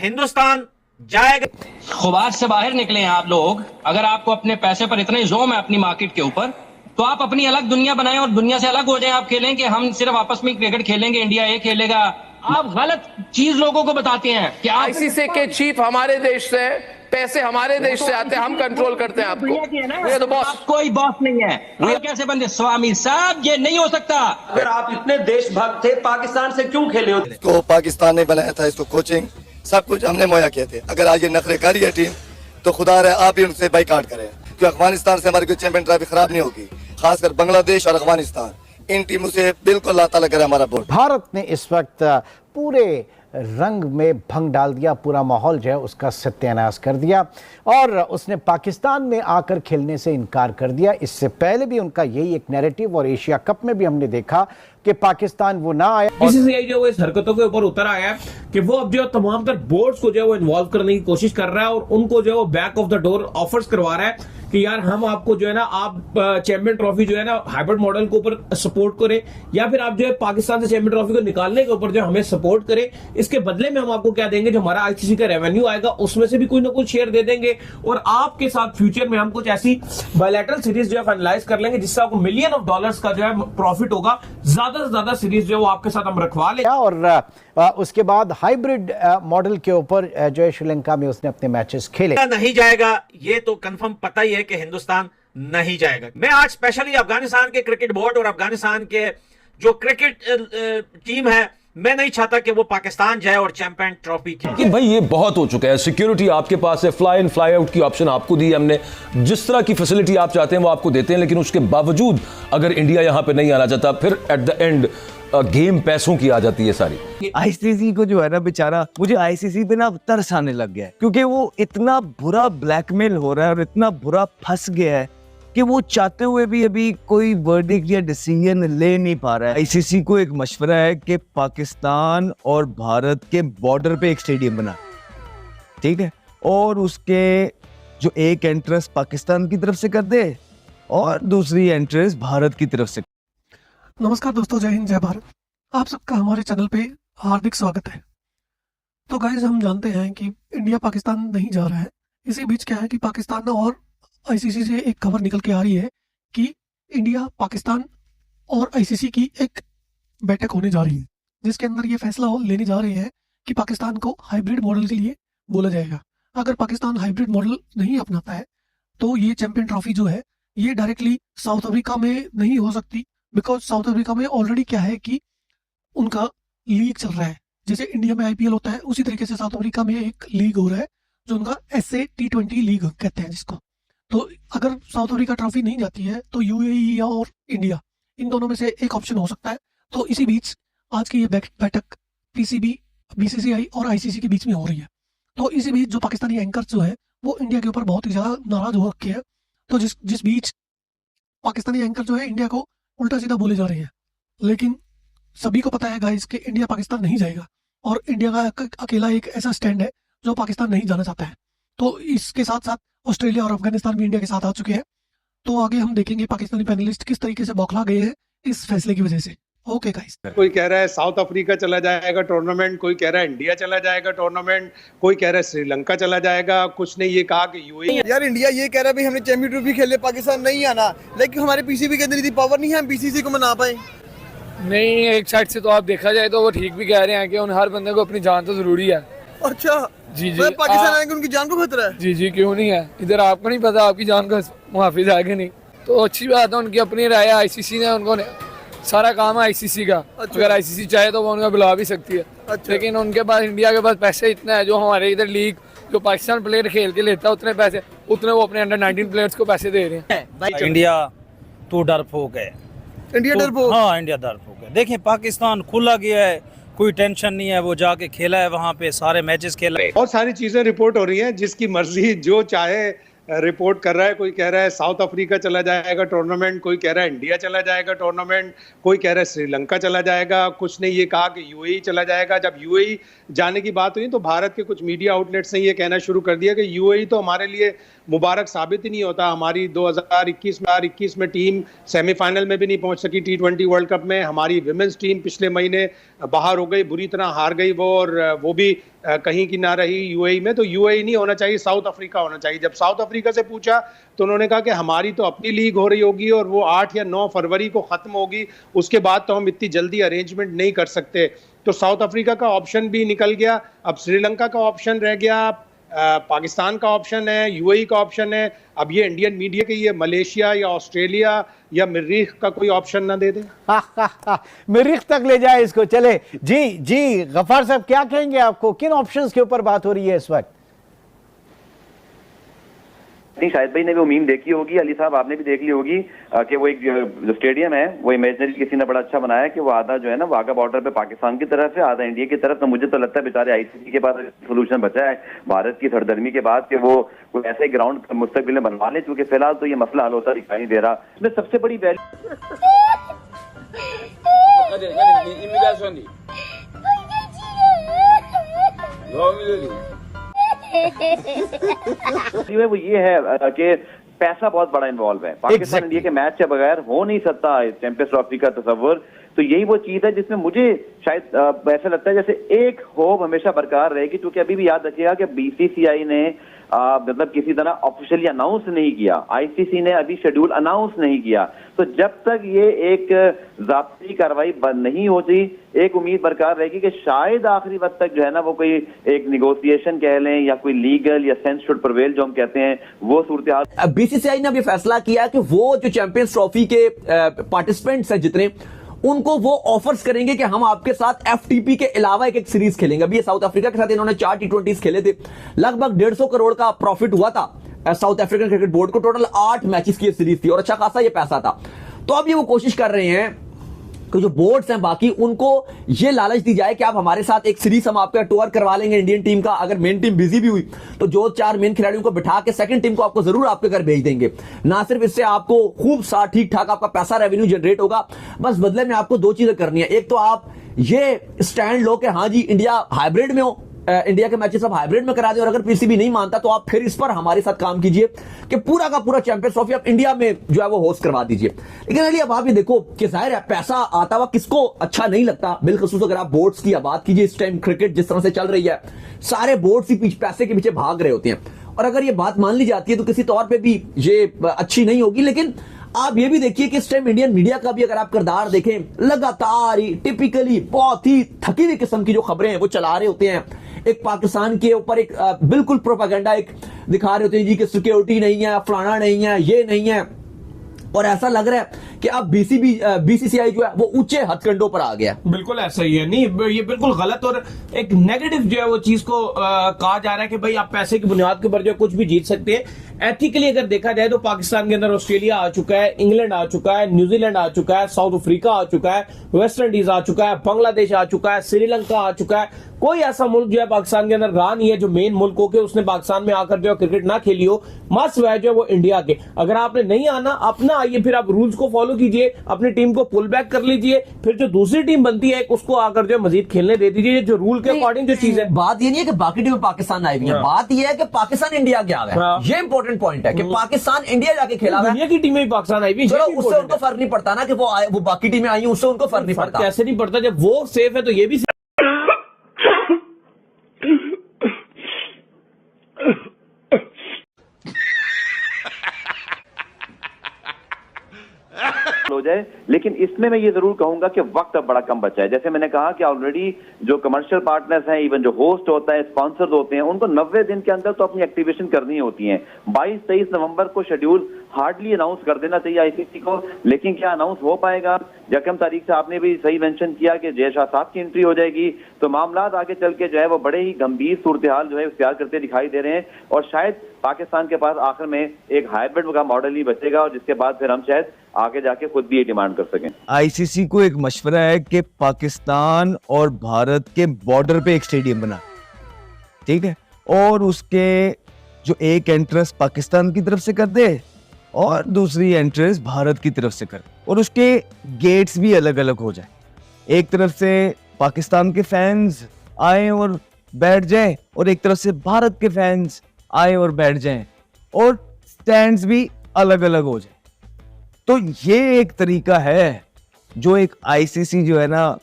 हिंदुस्तान जाएगा। खुबार से बाहर निकले हैं आप लोग। अगर आपको अपने पैसे पर इतने जोम है अपनी मार्केट के ऊपर, तो आप अपनी अलग दुनिया बनाएं और दुनिया से अलग हो जाएं। आप खेलें कि हम सिर्फ आपस में क्रिकेट खेलेंगे, इंडिया ये खेलेगा। आप गलत चीज लोगों को बताते हैं कि आईसीसी के चीफ हमारे देश से, पैसे हमारे देश से आते हैं, हम कंट्रोल करते हैं आपको। ये तो बॉस, कोई बॉस नहीं है। आप कैसे बंदे स्वामी साहब, ये नहीं हो सकता। अगर आप इतने देशभक्त थे, पाकिस्तान से क्यों खेले होते? इसको पाकिस्तान ने बनाया था, इसको कोचिंग सब कुछ हमने मुहैया किए थे। अगर आज ये नखरे कर रही है टीम, तो खुदा रहे आप ही उनसे बाइकाट करें, क्योंकि अफगानिस्तान से हमारी कोई चैंपियन ट्रॉफी खराब नहीं होगी। खासकर बांग्लादेश और अफगानिस्तान, इन टीमों से बिल्कुल अल्लाह ताला करे हमारा बोर्ड। भारत ने इस वक्त पूरे रंग में भंग डाल दिया, पूरा माहौल जो है उसका सत्यानाश कर दिया और उसने पाकिस्तान में आकर खेलने से इनकार कर दिया। इससे पहले भी उनका यही एक नैरेटिव और एशिया कप में भी हमने देखा कि पाकिस्तान वो ना आया। बीसीसीआई जो इस हरकतों के ऊपर उतर आया है कि वो अब जो तमाम तर बोर्ड्स को जो है वो इन्वॉल्व करने की कोशिश कर रहा है और उनको जो है वो back of the door offers करवा रहा है कि यार हम आपको जो है ना, आप चैंपियन ट्रॉफी जो है ना हाइब्रिड मॉडल के ऊपर सपोर्ट करें, या फिर आप जो है पाकिस्तान से चैंपियन ट्रॉफी को निकालने के ऊपर जो हमें सपोर्ट करें। इसके बदले में हम आपको क्या देंगे, जो हमारा आईसीसी का रेवेन्यू आएगा उसमें से भी कोई ना कुछ शेयर दे देंगे और आपके साथ फ्यूचर में हम कुछ ऐसी बायलैटरल सीरीज जो है फाइनलाइज कर लेंगे जिससे आपको मिलियन ऑफ डॉलर्स का जो है प्रॉफिट होगा। ज्यादा से ज्यादा सीरीज जो है वो आपके साथ हम रखवा लें। और उसके बाद हाइब्रिड मॉडल के ऊपर जो है श्रीलंका में उसने अपने मैचेस खेले। नहीं जाएगा ये तो कंफर्म पता ही है कि हिंदुस्तान नहीं जाएगा। मैं आज स्पेशली अफगानिस्तान के क्रिकेट बोर्ड और अफगानिस्तान के जो क्रिकेट टीम है, मैं नहीं चाहता कि वो पाकिस्तान जाए और चैंपियन ट्रॉफी खेले। कि भाई ये बहुत हो चुका है, सिक्योरिटी आपके पास है, फ्लाई इन फ्लाई आउट की ऑप्शन आपको दी है हमने, जिस तरह की फैसिलिटी आप चाहते हैं वो आपको देते हैं, लेकिन उसके बावजूद अगर इंडिया यहां पे नहीं आना चाहता, फिर एट द एंड गेम पैसों की आ जाती है सारी। आईसीसी को जो है ना बेचारा, मुझे आईसीसी पे ना तरस आने लग गया है, क्योंकि वो इतना बुरा ब्लैकमेल हो रहा है और इतना बुरा फंस गया है कि वो चाहते हुए भी अभी कोई वर्डिक्ट या डिसीजन ले नहीं पा रहा है। आईसीसी को एक मशवरा है कि पाकिस्तान और भारत के बॉर्डर पे एक स्टेडियम बना, ठीक है, और उसके जो एक एंट्रेंस पाकिस्तान की तरफ से कर दे और दूसरी एंट्रेंस भारत की तरफ से। नमस्कार दोस्तों, जय हिंद, जय भारत। आप सबका हमारे चैनल पे हार्दिक स्वागत है। तो गाइस, हम जानते हैं कि इंडिया पाकिस्तान नहीं जा रहा है। इसी बीच क्या है कि पाकिस्तान और आईसीसी से एक खबर निकल के आ रही है कि इंडिया, पाकिस्तान और आईसीसी की एक बैठक होने जा रही है, जिसके अंदर ये फैसला लेने जा रहे हैं कि पाकिस्तान को हाइब्रिड मॉडल के लिए बोला जाएगा। अगर पाकिस्तान हाइब्रिड मॉडल नहीं अपनाता है तो ये चैंपियन ट्रॉफी जो है ये डायरेक्टली साउथ अफ्रीका में नहीं हो सकती, बिकॉज साउथ अफ्रीका में ऑलरेडी क्या है कि उनका लीग चल रहा है। जैसे इंडिया में आईपीएल होता है, उसी तरीके से साउथ अफ्रीका में एक लीग हो रहा है जो उनका SA T20 लीग कहते हैं जिसको। तो अगर साउथ अफ्रीका ट्रॉफी नहीं जाती है तो यूएई या और इंडिया, इन दोनों में से एक ऑप्शन हो सकता है। तो इसी बीच आज की ये बैठक पीसीबी, बीसीसीआई और आईसीसी के बीच में हो रही है। तो इसी बीच जो पाकिस्तानी एंकर जो है वो इंडिया के ऊपर बहुत ही ज्यादा नाराज हो रखे हैं। तो जिस बीच पाकिस्तानी एंकर जो है इंडिया को उल्टा सीधा बोले जा रहे हैं, लेकिन सभी को पता है गाइस कि इंडिया पाकिस्तान नहीं जाएगा और इंडिया का अकेला एक ऐसा स्टैंड है जो पाकिस्तान नहीं जाना चाहता है। तो इसके साथ साथ ऑस्ट्रेलिया और अफगानिस्तान भी इंडिया के साथ आ चुके हैं। तो आगे हम देखेंगे पाकिस्तानी पैनलिस्ट किस तरीके से बौखला गए हैं इस फैसले की वजह से। ओके गाइस, कोई कह रहा है साउथ अफ्रीका चला जाएगा टूर्नामेंट, कोई कह रहा है इंडिया चला जाएगा टूर्नामेंट, कोई कह रहा है श्रीलंका चला जाएगा, कुछ ने ये कहा कि यूएई। यार इंडिया ये कह रहा है हमने चैंपियन ट्रॉफी खेले, पाकिस्तान नहीं आना, लेकिन हमारे पीसीबी के अंदर इतनी पावर नहीं है, हम बीसीसी को मना पाए। नहीं, एक साइड से तो आप देखा जाए तो वो ठीक भी कह रहे हैं कि उन हर बंदे को अपनी जान तो जरूरी है। अच्छा जी जी, पाकिस्तान आएंगे उनकी जान को खतरा है। जी जी, क्यों नहीं है। इधर आपको नहीं पता आपकी जान का मुहाफिज है कि नहीं। तो अच्छी बात है, उनकी अपनी राय है। आईसीसी ने उनको सारा काम है आईसीसी का। अच्छा। अगर आईसीसी चाहे तो वो उनका बुला भी सकती है। अच्छा। लेकिन उनके पास, इंडिया के पास पैसे इतना है, जो हमारे इधर लीग जो पाकिस्तान प्लेयर खेल के लेता है उतने पैसे, उतने वो अपने अंडर-19 प्लेयर्स को पैसे दे रहे हैं। इंडिया तो डरपोक है। इंडिया डरपोक? हाँ, इंडिया डरपोक है। देखिए पाकिस्तान खुला गया है, कोई टेंशन नहीं है, वो जाके खेला है वहाँ पे, सारे मैचेस खेला है। बहुत सारी चीजें रिपोर्ट हो रही हैं, जिसकी मर्जी जो चाहे रिपोर्ट कर रहा है। कोई कह रहा है साउथ अफ्रीका चला जाएगा टूर्नामेंट, कोई कह रहा है इंडिया चला जाएगा टूर्नामेंट, कोई कह रहा है श्रीलंका चला जाएगा, कुछ ने ये कहा कि यूएई चला जाएगा। जब यूएई जाने की बात हुई तो भारत के कुछ मीडिया आउटलेट्स ने ये कहना शुरू कर दिया कि यूएई तो हमारे लिए मुबारक साबित ही नहीं होता। हमारी 2021 में टीम सेमीफाइनल में भी नहीं पहुंच सकी T20 वर्ल्ड कप में। हमारी विमेंस टीम पिछले महीने बाहर हो गई, बुरी तरह हार गई वो, और वो भी कहीं की ना रही यूएई में, तो यूएई नहीं होना चाहिए, साउथ अफ्रीका होना चाहिए। जब साउथ अफ्रीका से पूछा तो उन्होंने कहा कि हमारी तो अपनी लीग हो रही होगी और वो 8 या 9 फरवरी को खत्म होगी, उसके बाद तो हम इतनी जल्दी अरेंजमेंट नहीं कर सकते। तो साउथ अफ्रीका का ऑप्शन भी निकल गया, अब श्रीलंका का ऑप्शन रह गया, पाकिस्तान का ऑप्शन है, यूएई का ऑप्शन है। अब ये इंडियन मीडिया के ये मलेशिया या ऑस्ट्रेलिया या मरीख का कोई ऑप्शन ना दे दे। मरीख तक ले जाए इसको। चले जी गफ्फार साहब, क्या कहेंगे, आपको किन ऑप्शंस के ऊपर बात हो रही है इस वक्त? नहीं, शाहिद भाई ने भी मीम देखी होगी, अली साहब आपने भी देख ली होगी कि वो एक जो स्टेडियम है वो इमेजिनरी किसी ने बड़ा अच्छा बनाया कि वो आधा जो है ना वाघा बॉर्डर पे पाकिस्तान की तरफ है, आधा इंडिया की तरफ। तो मुझे तो लगता है बेचारे आईसीसी के पास सोल्यूशन बचा है भारत की सरदर्मी के बाद कि वो कोई ऐसे ग्राउंड मुस्तकबिल में बनवा ले, क्योंकि फिलहाल तो ये मसला हल होता दिखाई नहीं दे रहा। इसमें सबसे बड़ी वो ये है कि पैसा बहुत बड़ा इन्वॉल्व है। पाकिस्तान इंडिया के मैच के बगैर हो नहीं सकता चैंपियंस ट्रॉफी का तस्वर। तो यही वो चीज है जिसमें मुझे शायद ऐसा लगता है जैसे एक होप हमेशा बरकरार रहेगी, क्योंकि अभी भी याद रखिएगा कि बीसीसीआई ने मतलब किसी तरह ऑफिशियली अनाउंस नहीं किया, आईसीसी ने अभी शेड्यूल अनाउंस नहीं किया। तो जब तक ये एक ज़ाब्ती कार्रवाई बंद नहीं होती, एक उम्मीद बरकरार रहेगी कि शायद आखिरी वक्त तक जो है ना वो कोई एक निगोशिएशन कह लें या कोई लीगल या सेंस शुड प्रिवेल जो हम कहते हैं वो सूरत हाल। बीसीसीआई ने अभी फैसला किया कि वो जो चैंपियंस ट्रॉफी के पार्टिसिपेंट्स हैं जितने, उनको वो ऑफर्स करेंगे कि हम आपके साथ एफटीपी के अलावा एक सीरीज खेलेंगे। अभी ये साउथ अफ्रीका के साथ इन्होंने 4 T20 खेले थे, लगभग 150 करोड़ का प्रॉफिट हुआ था साउथ अफ्रीकन क्रिकेट बोर्ड को। टोटल 8 मैचेस की सीरीज थी और अच्छा खासा ये पैसा था। तो अब ये वो कोशिश कर रहे हैं कि जो बोर्ड्स हैं बाकी, उनको ये लालच दी जाए कि आप हमारे साथ एक सीरीज हम आपका टूर करवा लेंगे इंडियन टीम का। अगर मेन टीम बिजी भी हुई तो जो 4 मेन खिलाड़ियों को बिठा के सेकंड टीम को आपको जरूर आपके घर भेज देंगे। ना सिर्फ इससे आपको खूब सा ठीक ठाक आपका पैसा रेवेन्यू जनरेट होगा, बस बदले में आपको 2 चीजें करनी है। एक तो आप ये स्टैंड लो कि हाँ जी इंडिया हाइब्रिड में हो, इंडिया के मैचेस अब हाइब्रिड में करा दे, और अगर पीसीबी नहीं मानता तो आप फिर इस पर हमारे साथ काम कीजिए कि पूरा का पूरा चैंपियंस ट्रॉफी आप इंडिया में जो है वो होस्ट करवा दीजिए। लेकिन अली अब आप ये देखो कि जाहिर है पैसा आता हुआ किसको अच्छा नहीं लगता, बिलखसूस अगर आप बोर्ड्स की बात कीजिए। इस टाइम क्रिकेट जिस तरह से चल रही है, सारे बोर्ड्स ही पैसे के पीछे भाग रहे होते हैं, और अगर ये बात मान ली जाती है तो किसी तौर पर भी ये अच्छी नहीं होगी। लेकिन आप ये भी देखिए कि इस टाइम इंडियन मीडिया का भी अगर आप किरदार देखें, लगातार ही टिपिकली बहुत ही थकी हुई किस्म की जो खबरें हैं वो चला रहे होते हैं। एक पाकिस्तान के ऊपर एक बिल्कुल प्रोपेगेंडा एक दिखा रहे होते हैं जी कि सिक्योरिटी नहीं है, फलाना नहीं है, ये नहीं है, और ऐसा लग रहा है कि अब बीसीसीआई जो है वो ऊंचे हथकंडों पर आ गया। बिल्कुल ऐसा ही है। नहीं, ये बिल्कुल गलत और एक नेगेटिव जो है वो चीज को कहा जा रहा है कि भाई आप पैसे की बुनियाद के ऊपर जो कुछ भी जीत सकते हैं। एथिकली अगर देखा जाए तो पाकिस्तान के अंदर ऑस्ट्रेलिया आ चुका है, इंग्लैंड आ चुका है, न्यूजीलैंड आ चुका है, साउथ अफ्रीका आ चुका है, वेस्ट इंडीज आ चुका है, बांग्लादेश आ चुका है, श्रीलंका आ चुका है। कोई ऐसा मुल्क जो है पाकिस्तान के अंदर रहा नहीं है जो मेन मुल्क हो के उसने पाकिस्तान में आकर जो है क्रिकेट ना खेली हो। मस्ट वह जो है वो इंडिया के। अगर आपने नहीं आना, अपना आइए, फिर आप रूल्स को फॉलो कीजिए, अपनी टीम को पुल बैक कर लीजिए, फिर जो दूसरी टीम बनती है उसको आकर जो मजीद खेलने दे दीजिए जो रूल के अकॉर्डिंग जो चीज है। बात ये नहीं है कि बाकी टीम पाकिस्तान आई हुई है, बात यह है कि पाकिस्तान इंडिया गया है। ये इंपॉर्टेंट पॉइंट है कि पाकिस्तान इंडिया जाके खेला है। दुनिया की टीमें भी पाकिस्तान आई हुई, चलो उससे उनको फर्क नहीं पड़ता ना कि वो बाकी टीमें आई हैं, उससे उनको फर्क नहीं पड़ता। कैसे नहीं पड़ता? जब वो सेफ है तो ये भी हो जाए। लेकिन इसमें मैं ये जरूर कहूंगा कि वक्त अब बड़ा कम बचा है। जैसे मैंने कहा कि ऑलरेडी जो कमर्शियल पार्टनर्स हैं, इवन जो होस्ट होता है, स्पॉन्सर्स होते हैं, उनको 90 दिन के अंदर तो अपनी एक्टिवेशन करनी होती है। 22-23 नवंबर को शेड्यूल हार्डली अनाउंस कर देना चाहिए आईसीसी को, लेकिन क्या अनाउंस हो पाएगा? यकम तारीख से आपने भी सही मेंशन किया कि जय शाह साहब की एंट्री हो जाएगी, तो मामला आगे चल के जो है वो बड़े ही गंभीर सूरत हाल जो है इख्तियार करते दिखाई दे रहे हैं, और शायद पाकिस्तान के पास आखिर में एक हाइब्रिड का मॉडल ही बचेगा, और जिसके बाद फिर हम शायद आगे जाके खुद भी ये डिमांड कर सकें। आईसीसी को एक मशवरा है कि पाकिस्तान और भारत के बॉर्डर पे एक स्टेडियम बना, ठीक है, और उसके जो एक एंट्रेंस पाकिस्तान की तरफ से कर दे और दूसरी एंट्रेंस भारत की तरफ से कर, और उसके गेट्स भी अलग अलग हो जाए। एक तरफ से पाकिस्तान के फैंस आए और बैठ जाएं, और एक तरफ से भारत के फैंस आए और बैठ जाएं, और स्टैंड्स भी अलग अलग हो जाए। तो ये एक तरीका है जो एक आईसीसी जो है ना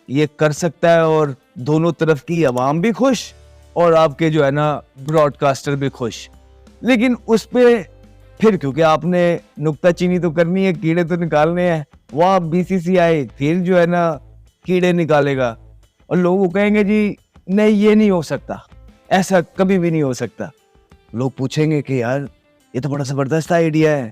ये कर सकता है, और दोनों तरफ की आवाम भी खुश और आपके जो है ना ब्रॉडकास्टर भी खुश। लेकिन उस पे फिर क्योंकि आपने नुक्ताचीनी तो करनी है, कीड़े तो निकालने हैं, वहाँ BCCI फिर जो है ना कीड़े निकालेगा और लोग कहेंगे जी नहीं ये नहीं हो सकता, ऐसा कभी भी नहीं हो सकता। लोग पूछेंगे कि यार ये तो बड़ा जबरदस्त आइडिया है,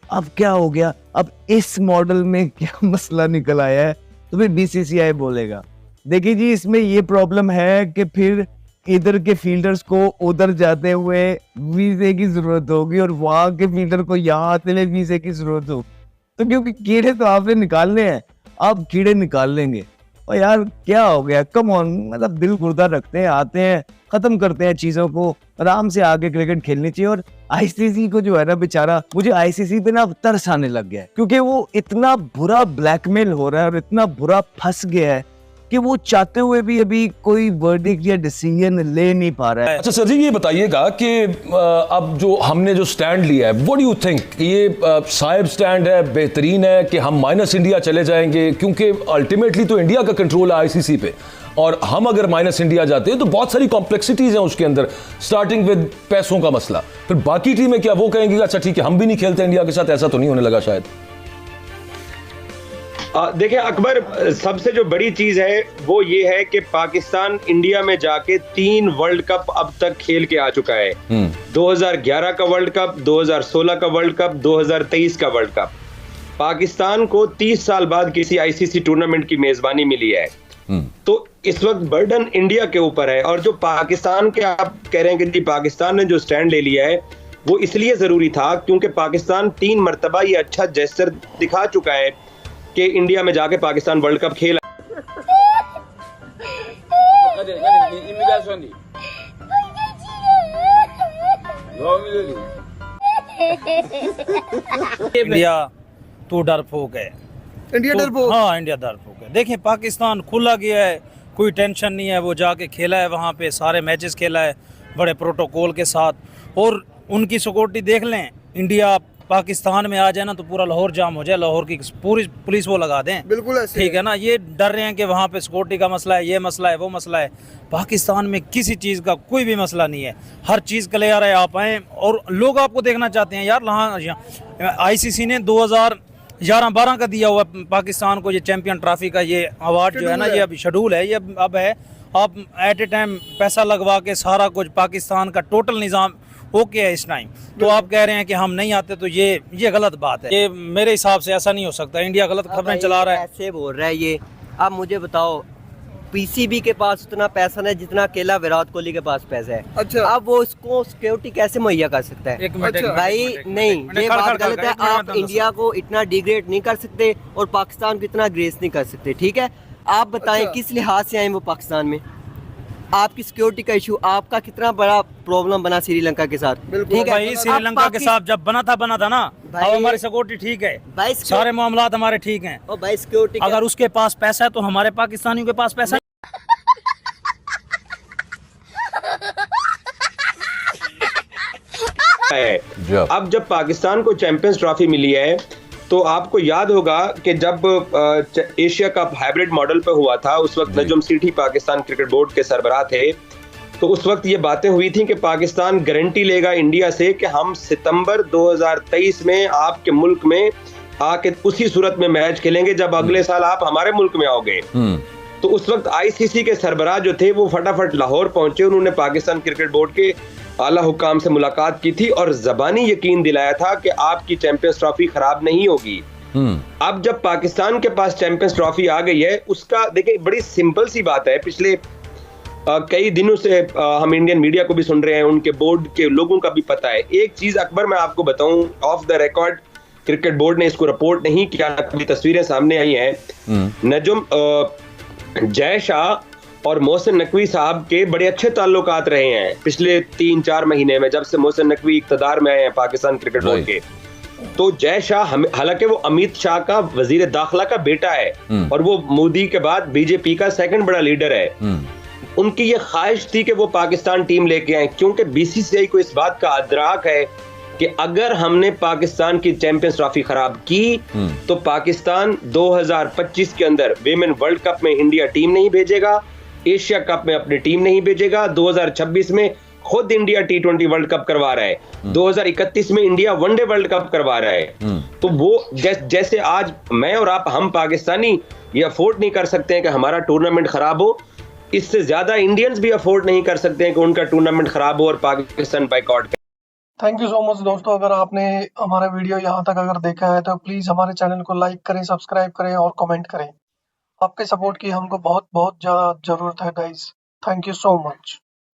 अब क्या हो गया, अब इस मॉडल में क्या मसला निकल आया है, तो फिर BCCI बोलेगा देखिए जी इसमें ये प्रॉब्लम है कि फिर इधर के फील्डर्स को उधर जाते हुए वीजे की जरूरत होगी और वहां के फील्डर को यहाँ आते हुए वीजे की जरूरत होगी। तो क्योंकि कीड़े तो आपने निकालने हैं, आप कीड़े निकाल लेंगे। और यार क्या हो गया, कम ऑन, मतलब दिल गुर्दा रखते हैं, आते हैं, खत्म करते हैं चीजों को, आराम से आगे क्रिकेट खेलनी चाहिए। और ICC को जो है ना बेचारा, मुझे ICC पे ना तरस आने लग गया है क्योंकि वो इतना बुरा ब्लैकमेल हो रहा है और इतना बुरा फंस गया है कि वो चाहते हुए भी अभी कोई वर्डिक्ट या डिसीजन ले नहीं पा रहा है। अच्छा सर जी ये बताइएगा कि अब जो हमने जो स्टैंड लिया है, व्हाट डू यू थिंक, ये साहिब स्टैंड है, बेहतरीन है कि हम माइनस इंडिया चले जाएंगे? क्योंकि अल्टीमेटली तो इंडिया का कंट्रोल है ICC पे, और हम अगर माइनस इंडिया जाते हैं तो बहुत सारी कॉम्प्लेक्सिटीज हैं उसके अंदर, स्टार्टिंग विद पैसों का मसला। फिर बाकी टीमें क्या वो कहेंगी अच्छा ठीक है हम भी नहीं खेलते इंडिया के साथ? ऐसा तो नहीं होने लगा शायद। देखिए अकबर, सबसे जो बड़ी चीज है वो ये है कि पाकिस्तान इंडिया में जाके 3 वर्ल्ड कप अब तक खेल के आ चुका है। 2011 का वर्ल्ड कप, 2016 का वर्ल्ड कप, 2023 का वर्ल्ड कप। पाकिस्तान को 30 साल बाद किसी ICC टूर्नामेंट की मेजबानी मिली है। तो इस वक्त बर्डन इंडिया के ऊपर है। और जो पाकिस्तान के आप कह रहे हैं कि जी पाकिस्तान ने जो स्टैंड ले लिया है वो इसलिए जरूरी था क्योंकि पाकिस्तान 3 मरतबा ये अच्छा जेस्चर दिखा चुका है कि इंडिया में जाके पाकिस्तान वर्ल्ड कप खेला। इंडिया तो डरपोक है, इंडिया डरपोक? हाँ इंडिया डरपोक है। देखिए पाकिस्तान खुला गया है, कोई टेंशन नहीं है, वो जाके खेला है, वहाँ पे सारे मैचेस खेला है बड़े प्रोटोकॉल के साथ। और उनकी सिक्योरिटी देख लें, इंडिया पाकिस्तान में आ जाए ना तो पूरा लाहौर जाम हो जाए, लाहौर की पूरी पुलिस वो लगा दें, बिल्कुल ऐसे ठीक है ना। ये डर रहे हैं कि वहाँ पे सिक्योरिटी का मसला है, ये मसला है, वो मसला है। पाकिस्तान में किसी चीज़ का कोई भी मसला नहीं है, हर चीज़ क्लियर है। आप आएँ और लोग आपको देखना चाहते हैं यार। ICC ने 2011-12 का दिया हुआ पाकिस्तान को ये चैंपियन ट्रॉफी का ये अवार्ड जो है ना, ये अभी शेड्यूल है, ये अब है। आप एट ए टाइम पैसा लगवा के सारा कुछ पाकिस्तान का टोटल निज़ाम ओके है इस टाइम, तो आप कह रहे हैं कि हम नहीं आते, तो ये गलत बात है। ये मेरे हिसाब से ऐसा नहीं हो सकता। इंडिया गलत खबरें चला रहा है, ऐसे बोल रहा है ये। अब मुझे बताओ, PCB के पास उतना पैसा नहीं जितना अकेला विराट कोहली के पास पैसा है। अच्छा। अब वो उसको सिक्योरिटी कैसे मुहैया कर सकता है? भाई नहीं, ये बात गलत है। आप इंडिया को इतना डिग्रेड नहीं कर सकते और पाकिस्तान को इतना ग्रेस नहीं कर सकते, ठीक है? आप बताएं किस लिहाज से आए वो पाकिस्तान में? आपकी सिक्योरिटी का इशू, आपका कितना बड़ा प्रॉब्लम बना श्रीलंका के साथ, ठीक है? श्रीलंका के साथ जब बना था ना, अब हमारी सिक्योरिटी ठीक है, सारे मामलात हमारे ठीक हैं। और भाई सिक्योरिटी, अगर उसके पास पैसा है तो हमारे पाकिस्तानियों के पास पैसा है। अब जब पाकिस्तान को चैंपियंस ट्रॉफी मिली है तो आपको याद होगा कि जब एशिया कप हाइब्रिड मॉडल पे हुआ था, उस वक्त नजम सेठी पाकिस्तान क्रिकेट बोर्ड के सरबराह थे। तो उस वक्त ये बातें हुई थी कि पाकिस्तान गारंटी लेगा इंडिया से कि हम सितंबर 2023 में आपके मुल्क में आके उसी सूरत में मैच खेलेंगे जब अगले साल आप हमारे मुल्क में आओगे। तो उस वक्त ICC के सरबराह जो थे वो फटाफट लाहौर पहुंचे, उन्होंने पाकिस्तान क्रिकेट बोर्ड के आला हुक्काम से मुलाकात की थी और ज़बानी यकीन दिलाया था कि आपकी चैंपियंस ट्रॉफी खराब नहीं होगी। अब जब पाकिस्तान के पास चैंपियंस ट्रॉफी आ गई है, उसका देखिए बड़ी सिंपल सी बात है। पिछले कई दिनों से हम इंडियन मीडिया को भी सुन रहे हैं, उनके बोर्ड के लोगों का भी पता है। एक चीज अकबर मैं आपको बताऊं, of the record cricket board ने इसको रिपोर्ट नहीं किया, कभी तस्वीरें सामने आई हैं। नजम जय शाह और मोहसिन नकवी साहब के बड़े अच्छे ताल्लुकात रहे हैं पिछले 3-4 महीने में, जब से मोहसिन नकवी इक्तदार में आए हैं पाकिस्तान क्रिकेट बोर्ड के। तो जय शाह हालांकि वो अमित शाह का वजीर दाखिला का बेटा है और वो मोदी के बाद बीजेपी का सेकंड बड़ा लीडर है। उनकी ये ख्वाहिश थी कि वो पाकिस्तान टीम लेके आए, क्योंकि BCCI को इस बात का अदराक है कि अगर हमने पाकिस्तान की चैंपियंस ट्रॉफी खराब की तो पाकिस्तान 2025 के अंदर विमेन वर्ल्ड कप में इंडिया टीम नहीं भेजेगा, एशिया कप में अपनी टीम नहीं भेजेगा। 2026 में खुद इंडिया T20 वर्ल्ड कप करवा रहा है। 2031 में इंडिया वनडे वर्ल्ड कप करवा रहा है। तो वो जैसे आज मैं और आप, हम पाकिस्तानी ये अफोर्ड नहीं कर सकते हैं कि हमारा टूर्नामेंट खराब हो, इससे ज्यादा इंडियंस भी अफोर्ड नहीं कर सकते हैं कि उनका टूर्नामेंट खराब हो और पाकिस्तान बाइकआउट करे। थैंक यू सो मच दोस्तों। अगर आपने हमारा वीडियो यहाँ तक अगर देखा है तो प्लीज़ हमारे चैनल को लाइक करें, सब्सक्राइब करें और कमेंट करें। आपके सपोर्ट की हमको बहुत बहुत ज़्यादा ज़रूरत है guys. Thank you so much.